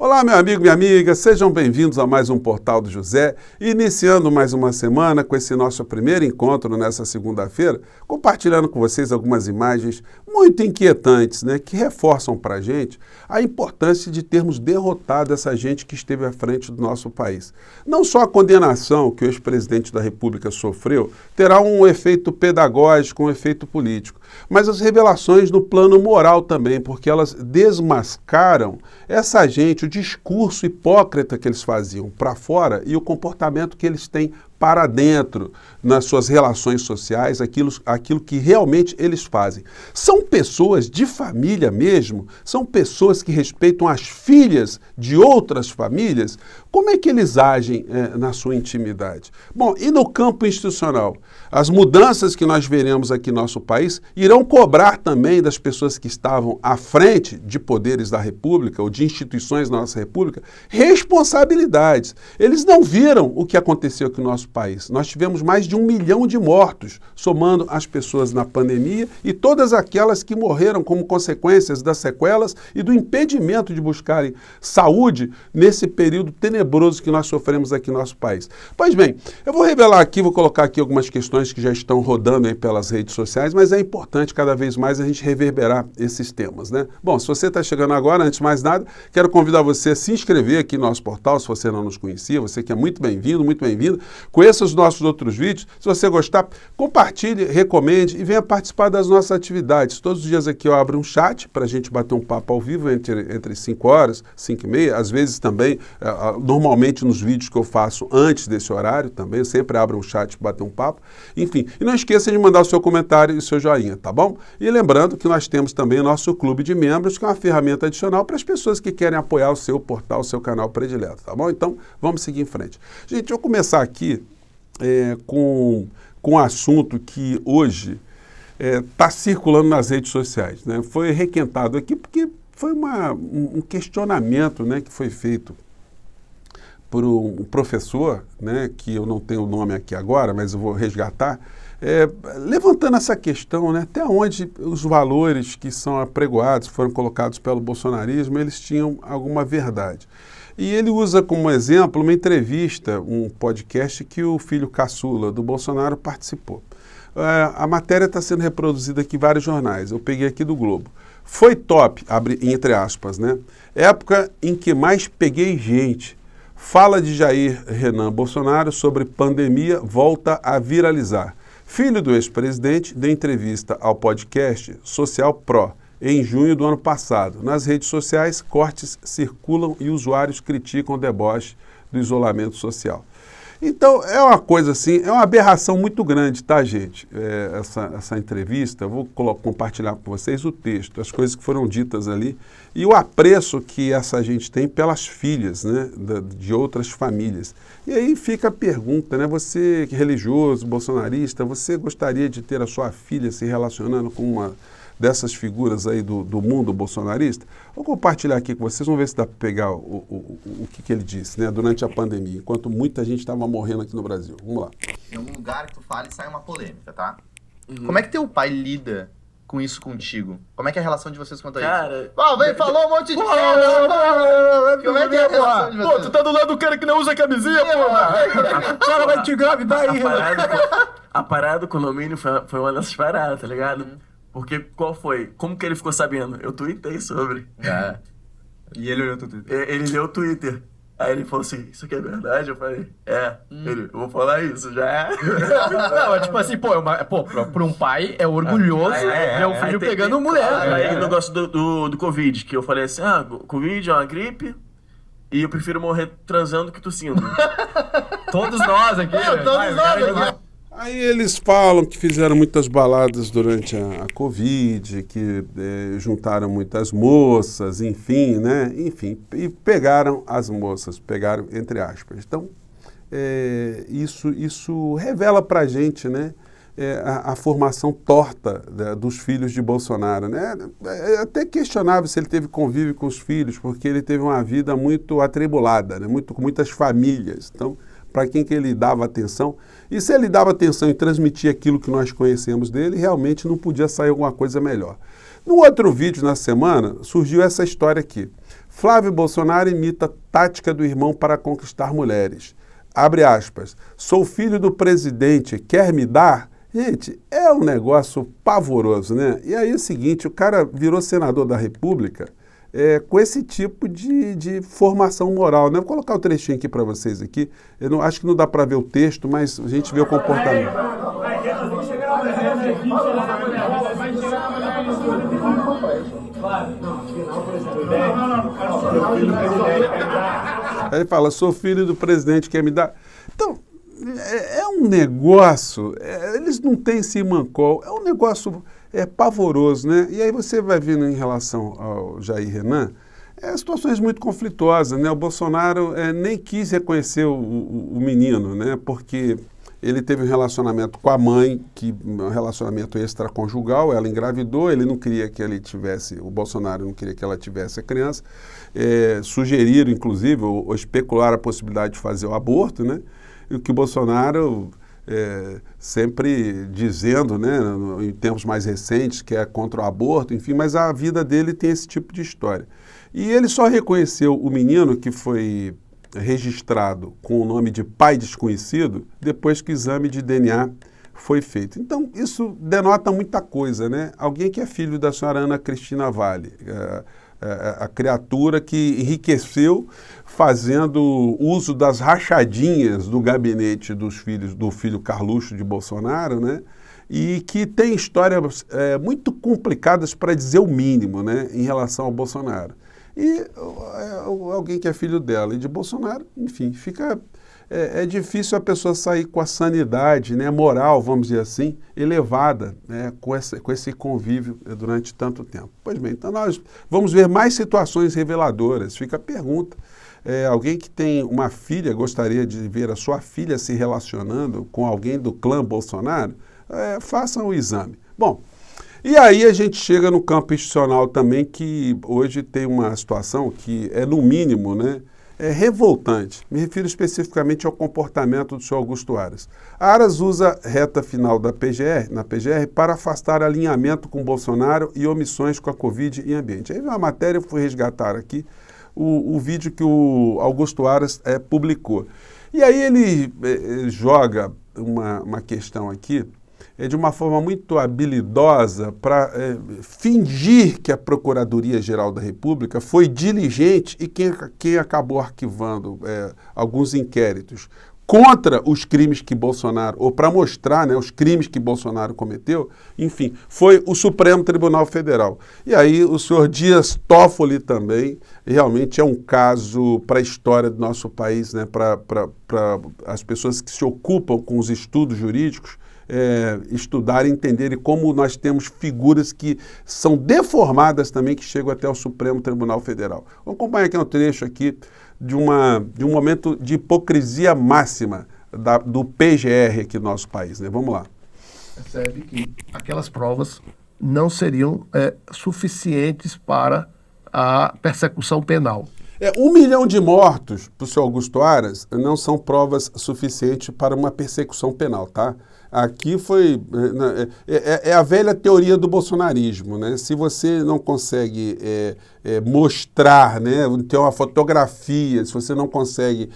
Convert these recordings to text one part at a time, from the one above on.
Olá, meu amigo, minha amiga, sejam bem-vindos a mais um Portal do José, iniciando mais uma semana com esse nosso primeiro encontro nessa segunda-feira, compartilhando com vocês algumas imagens muito inquietantes, que reforçam para a gente a importância de termos derrotado essa gente que esteve à frente do nosso país. Não só a condenação que o ex-presidente da República sofreu terá um efeito pedagógico, um efeito político, mas as revelações no plano moral também, porque elas desmascaram essa gente, o discurso hipócrita que eles faziam para fora e o comportamento que eles têm para dentro nas suas relações sociais, aquilo que realmente eles fazem. São pessoas de família mesmo? São pessoas que respeitam as filhas de outras famílias? Como é que eles agem na sua intimidade? Bom, e no campo institucional? As mudanças que nós veremos aqui no nosso país irão cobrar também das pessoas que estavam à frente de poderes da República ou de instituições da nossa República responsabilidades. Eles não viram o que aconteceu aqui no nosso país. Nós tivemos mais de 1 milhão de mortos, somando as pessoas na pandemia e todas aquelas que morreram como consequências das sequelas e do impedimento de buscarem saúde nesse período tenebroso que nós sofremos aqui no nosso país. Pois bem, eu vou revelar aqui, vou colocar aqui algumas questões que já estão rodando aí pelas redes sociais, mas é importante cada vez mais a gente reverberar esses temas, Bom, se você está chegando agora, antes de mais nada, quero convidar você a se inscrever aqui no nosso portal, se você não nos conhecia, você que é muito bem-vindo, conheça os nossos outros vídeos, se você gostar, compartilhe, recomende e venha participar das nossas atividades. Todos os dias aqui eu abro um chat para a gente bater um papo ao vivo entre 5 horas, 5 e meia, às vezes também, normalmente nos vídeos que eu faço antes desse horário também, eu sempre abro um chat para bater um papo. Enfim, e não esqueça de mandar o seu comentário e o seu joinha, tá bom? E lembrando que nós temos também o nosso clube de membros, que é uma ferramenta adicional para as pessoas que querem apoiar o seu portal, o seu canal predileto, tá bom? Então, vamos seguir em frente. Gente, eu vou começar aqui com um assunto que hoje está circulando nas redes sociais, Foi requentado aqui porque foi um questionamento, que foi feito por um professor, que eu não tenho o nome aqui agora, mas eu vou resgatar, levantando essa questão, até onde os valores que são apregoados, foram colocados pelo bolsonarismo, eles tinham alguma verdade. E ele usa como exemplo uma entrevista, um podcast que o filho caçula do Bolsonaro participou. A matéria está sendo reproduzida aqui em vários jornais, eu peguei aqui do Globo. Foi top, entre aspas, época em que mais peguei gente. Fala de Jair Renan Bolsonaro sobre pandemia volta a viralizar. Filho do ex-presidente deu entrevista ao podcast Social Pro em junho do ano passado. Nas redes sociais, cortes circulam e usuários criticam o deboche do isolamento social. Então, é uma coisa assim, é uma aberração muito grande, tá, gente? Essa entrevista, eu vou compartilhar com vocês o texto, as coisas que foram ditas ali e o apreço que essa gente tem pelas filhas, de outras famílias. E aí fica a pergunta, você que é religioso, bolsonarista, você gostaria de ter a sua filha se relacionando com uma dessas figuras aí do mundo bolsonarista? Vou compartilhar aqui com vocês, vamos ver se dá para pegar o que ele disse, durante a pandemia, enquanto muita gente estava morrendo aqui no Brasil. Vamos lá. Em algum lugar que tu fale, sai uma polêmica, tá? Como é que teu pai lida com isso contigo? Como é que é a relação de vocês quanto a isso? Cara... falou um monte de merda! Como é que é a relação de vocês? Pô, tu tá do lado do cara que não usa camisinha, porra! O cara vai te engravidar aí, A parada do condomínio foi uma dessas paradas, tá ligado? Porque qual foi? Como que ele ficou sabendo? Eu tuitei sobre. E ele olhou teu Twitter? Ele leu o Twitter. Aí ele falou assim, isso aqui é verdade? Eu falei, Ele, eu vou falar isso, já. Não, é tipo assim, pra um pai é orgulhoso ver o filho pegando mulher. Aí o negócio do Covid, que eu falei assim, Covid é uma gripe e eu prefiro morrer transando que tossindo. Todos nós aqui. Todos nós aqui. Aí eles falam que fizeram muitas baladas durante a Covid, que juntaram muitas moças, enfim, e pegaram as moças, pegaram entre aspas. Então, isso revela pra gente, a formação torta dos filhos de Bolsonaro, É até questionável se ele teve convívio com os filhos, porque ele teve uma vida muito atribulada, com muitas famílias. Então, para quem que ele dava atenção. E se ele dava atenção e transmitia aquilo que nós conhecemos dele, realmente não podia sair alguma coisa melhor. No outro vídeo na semana, surgiu essa história aqui. Flávio Bolsonaro imita tática do irmão para conquistar mulheres. Abre aspas. Sou filho do presidente, quer me dar? Gente, é um negócio pavoroso, né? E aí é o seguinte, o cara virou senador da República com esse tipo de formação moral, né? Vou colocar o trechinho aqui para vocês aqui. Eu não, acho que não dá para ver o texto, mas a gente vê o comportamento. Aí ele fala, sou filho do presidente, quer me dar? Então, é um negócio, eles não têm simancol, é um negócio pavoroso, né? E aí você vai vendo em relação ao Jair Renan, situações muito conflituosas, né? O Bolsonaro nem quis reconhecer o menino, né? Porque ele teve um relacionamento com a mãe, um relacionamento extraconjugal, ela engravidou, ele não queria que ele tivesse, o Bolsonaro não queria que ela tivesse a criança, sugeriram, inclusive, ou especularam a possibilidade de fazer o aborto, né? E o que o Bolsonaro, sempre dizendo, né, em tempos mais recentes, que é contra o aborto, enfim, mas a vida dele tem esse tipo de história. E ele só reconheceu o menino que foi registrado com o nome de pai desconhecido depois que o exame de DNA foi feito. Então, isso denota muita coisa, né? Alguém que é filho da senhora Ana Cristina Vale, a criatura que enriqueceu fazendo uso das rachadinhas do gabinete do filho Carluxo de Bolsonaro, né? E que tem histórias muito complicadas, para dizer o mínimo, né, em relação ao Bolsonaro. E alguém que é filho dela e de Bolsonaro, enfim, fica... É difícil a pessoa sair com a sanidade, né, moral, vamos dizer assim, elevada, né, com esse convívio durante tanto tempo. Pois bem, então nós vamos ver mais situações reveladoras. Fica a pergunta. Alguém que tem uma filha, gostaria de ver a sua filha se relacionando com alguém do clã Bolsonaro? Façam o exame. Bom, e aí a gente chega no campo institucional também, que hoje tem uma situação que é, no mínimo, né, revoltante. Me refiro especificamente ao comportamento do senhor Augusto Aras. Aras usa reta final na PGR, para afastar alinhamento com Bolsonaro e omissões com a Covid e ambiente. Aí vem uma matéria, eu fui resgatar aqui o vídeo que o Augusto Aras publicou. E aí ele joga uma questão aqui, de uma forma muito habilidosa, para fingir que a Procuradoria-Geral da República foi diligente e quem acabou arquivando alguns inquéritos contra os crimes que Bolsonaro, ou para mostrar, né, os crimes que Bolsonaro cometeu, enfim, foi o Supremo Tribunal Federal. E aí o senhor Dias Toffoli também realmente é um caso para a história do nosso país, né, para as pessoas que se ocupam com os estudos jurídicos, estudar e entenderem como nós temos figuras que são deformadas também, que chegam até o Supremo Tribunal Federal. Vamos acompanhar aqui um trecho aqui de um momento de hipocrisia máxima do PGR aqui no nosso país, né? Vamos lá. Percebe que aquelas provas não seriam suficientes para a persecução penal. 1 milhão de mortos para o senhor Augusto Aras não são provas suficientes para uma persecução penal, tá? Aqui foi... É a velha teoria do bolsonarismo, né? Se você não consegue mostrar, né, ter uma fotografia, se você não consegue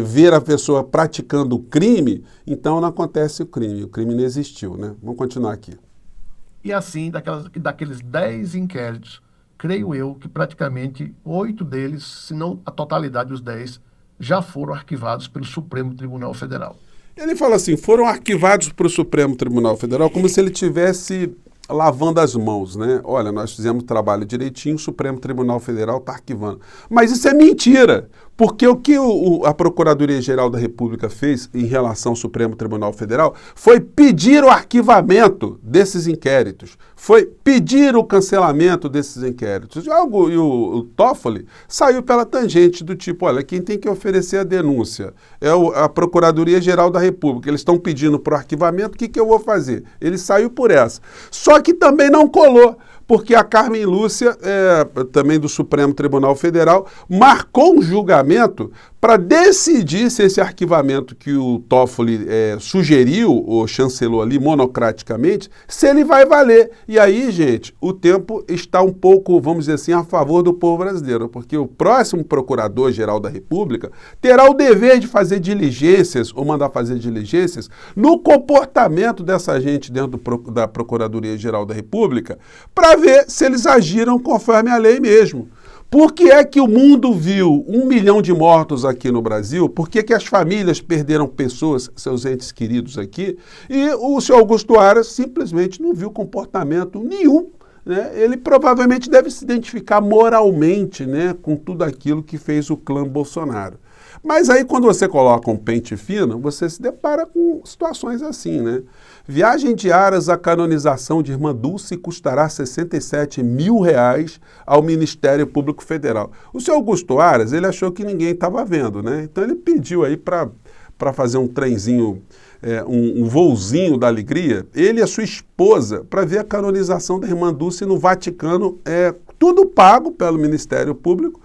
ver a pessoa praticando o crime, então não acontece o crime não existiu, né? Vamos continuar aqui. E assim, daqueles 10 inquéritos, creio eu que praticamente 8 deles, se não a totalidade dos 10, já foram arquivados pelo Supremo Tribunal Federal. Ele fala assim, foram arquivados para o Supremo Tribunal Federal como se ele tivesse lavando as mãos, né? Olha, nós fizemos o trabalho direitinho, o Supremo Tribunal Federal está arquivando. Mas isso é mentira, porque o que a Procuradoria-Geral da República fez em relação ao Supremo Tribunal Federal foi pedir o arquivamento desses inquéritos, foi pedir o cancelamento desses inquéritos. E o Toffoli saiu pela tangente do tipo, olha, quem tem que oferecer a denúncia é a Procuradoria-Geral da República, eles estão pedindo para o arquivamento, o que eu vou fazer? Ele saiu por essa. Só que também não colou, porque a Carmen Lúcia, também do Supremo Tribunal Federal, marcou um julgamento para decidir se esse arquivamento que o Toffoli sugeriu ou chancelou ali monocraticamente, se ele vai valer. E aí, gente, o tempo está um pouco, vamos dizer assim, a favor do povo brasileiro, porque o próximo Procurador-Geral da República terá o dever de fazer diligências ou mandar fazer diligências no comportamento dessa gente dentro da Procuradoria-Geral da República para ver se eles agiram conforme a lei mesmo. Por que é que o mundo viu 1 milhão de mortos aqui no Brasil? Por que que as famílias perderam pessoas, seus entes queridos aqui? E o senhor Augusto Aras simplesmente não viu comportamento nenhum, né? Ele provavelmente deve se identificar moralmente, né, com tudo aquilo que fez o clã Bolsonaro. Mas aí quando você coloca um pente fino, você se depara com situações assim, né? Viagem de Aras à canonização de Irmã Dulce custará R$ 67 mil ao Ministério Público Federal. O senhor Augusto Aras, ele achou que ninguém estava vendo, né? Então ele pediu aí para fazer um trenzinho, um voozinho da alegria, ele e a sua esposa, para ver a canonização da Irmã Dulce no Vaticano, tudo pago pelo Ministério Público,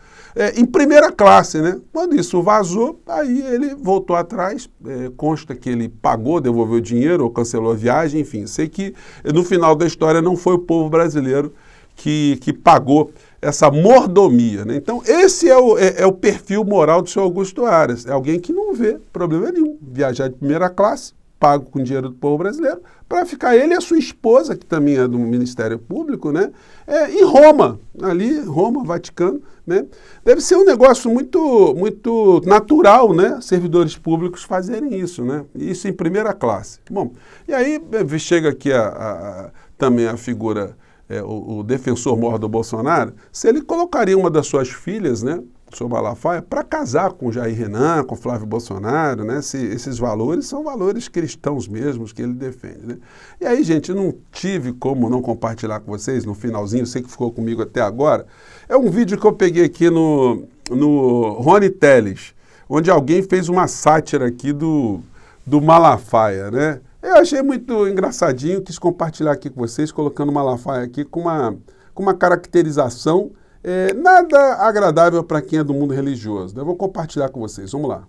em primeira classe, né? Quando isso vazou, aí ele voltou atrás, consta que ele pagou, devolveu o dinheiro ou cancelou a viagem, enfim. Sei que no final da história não foi o povo brasileiro que pagou essa mordomia, né? Então esse é o perfil moral do senhor Augusto Aras, é alguém que não vê problema nenhum, viajar de primeira classe, pago com dinheiro do povo brasileiro, para ficar ele e a sua esposa, que também é do Ministério Público, né, em Roma, ali, Roma, Vaticano, né? Deve ser um negócio muito, muito natural, né, servidores públicos fazerem isso, né, isso em primeira classe. Bom, e aí chega aqui também a figura, o defensor maior do Bolsonaro, se ele colocaria uma das suas filhas, né, o senhor Malafaia, para casar com Jair Renan, com Flávio Bolsonaro, né? Esses valores são valores cristãos mesmos que ele defende, né? E aí, gente, eu não tive como não compartilhar com vocês no finalzinho, sei que ficou comigo até agora, é um vídeo que eu peguei aqui no Rony Teles, onde alguém fez uma sátira aqui do Malafaia, né? Eu achei muito engraçadinho, quis compartilhar aqui com vocês, colocando o Malafaia aqui com uma caracterização nada agradável para quem é do mundo religioso. Eu vou compartilhar com vocês. Vamos lá.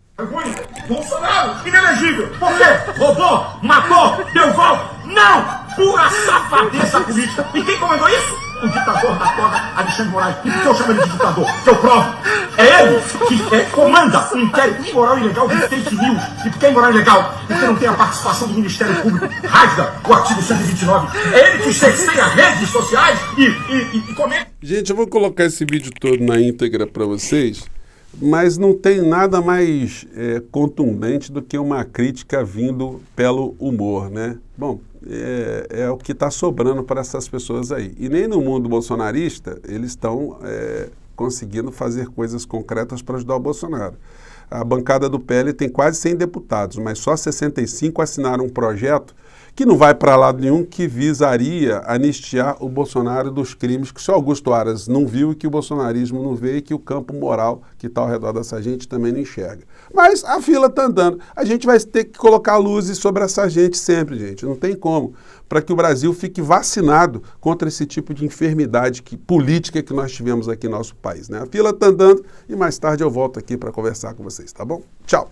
Bolsonaro, inelegível. Por quê? Roubou, matou, deu golpe. Não! Pura safadeza política. E quem comandou isso? O ditador da toga, Alexandre Moraes. E por que eu chamo ele de ditador? Que eu provo. É ele que comanda o inquérito imoral e ilegal de fake news. E por que é imoral e ilegal? Porque não tem a participação do Ministério Público. Rasga o artigo 129. É ele que cerceia redes sociais e comenta. Gente, eu vou colocar esse vídeo todo na íntegra para vocês, mas não tem nada mais contundente do que uma crítica vindo pelo humor, né? Bom, é o que está sobrando para essas pessoas aí. E nem no mundo bolsonarista eles estão conseguindo fazer coisas concretas para ajudar o Bolsonaro. A bancada do PL tem quase 100 deputados, mas só 65 assinaram um projeto que não vai para lado nenhum, que visaria anistiar o Bolsonaro dos crimes que o senhor Augusto Aras não viu e que o bolsonarismo não vê e que o campo moral que está ao redor dessa gente também não enxerga. Mas a fila está andando. A gente vai ter que colocar luzes sobre essa gente sempre, gente. Não tem como. Para que o Brasil fique vacinado contra esse tipo de enfermidade política que nós tivemos aqui no nosso país, né? A fila está andando e mais tarde eu volto aqui para conversar com vocês, tá bom? Tchau!